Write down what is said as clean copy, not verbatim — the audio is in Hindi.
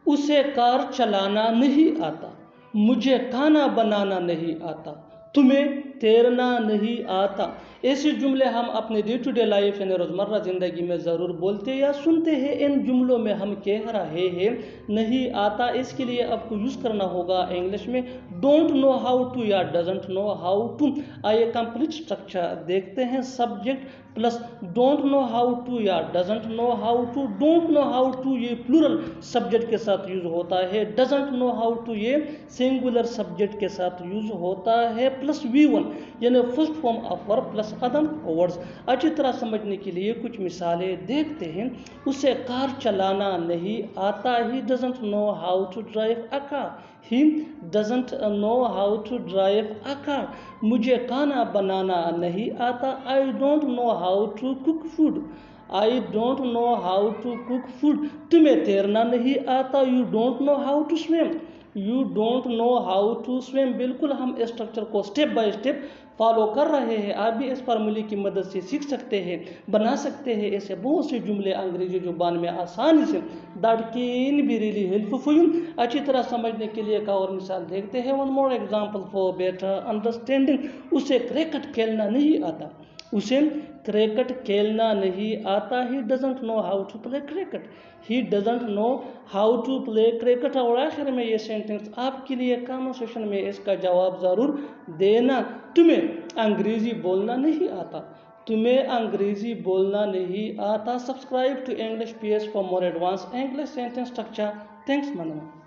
उसे कार चलाना नहीं आता, मुझे खाना बनाना नहीं आता, तुम्हें तैरना नहीं आता। ऐसे जुमले हम अपने डे टू डे लाइफ यानी रोज़मर्रा ज़िंदगी में ज़रूर बोलते या सुनते हैं। इन जुमलों में हम कह रहे हैं नहीं आता, इसके लिए आपको यूज़ करना होगा इंग्लिश में डोंट नो हाउ टू या डजंट नो हाउ टू। आइए कंप्लीट स्ट्रक्चर देखते हैं। Subject plus don't know how to या doesn't know how to. Don't know how to ये प्लूरल सब्जेक्ट के साथ यूज होता है, डजंट नो हाउ टू ये सिंगुलर सब्जेक्ट के साथ यूज होता है, प्लस V1 यानी first form of verb plus other words. अच्छी तरह समझने के लिए कुछ मिसालें देखते हैं। उसे कार चलाना नहीं आता, he doesn't know how to drive a car, he doesn't know how to drive a car. मुझे खाना बनाना नहीं आता, I don't know how to cook food, I don't know how to cook food. तुम्हें तैरना नहीं आता, you don't know how to swim, you don't know how to swim. बिल्कुल हम इस स्ट्रक्चर को स्टेप बाय स्टेप फॉलो कर रहे हैं। आप भी इस फार्मूले की मदद से सीख सकते हैं, बना सकते हैं ऐसे बहुत से जुमले अंग्रेजी जुबान में आसानी से। That can be really helpful for you. अच्छी तरह समझने के लिए एक और मिसाल देखते हैं। One more example for better understanding. उसे क्रिकेट खेलना नहीं आता, उसे क्रिकेट खेलना नहीं आता, he doesn't know how to play cricket, he doesn't know how to play cricket. और आखिर में ये सेंटेंस आपके लिए कमेंट सेक्शन में इसका जवाब ज़रूर देना। तुम्हें अंग्रेज़ी बोलना नहीं आता, तुम्हें अंग्रेज़ी बोलना नहीं आता। Subscribe to English PS for more advance English sentence structure. Thanks मनवा।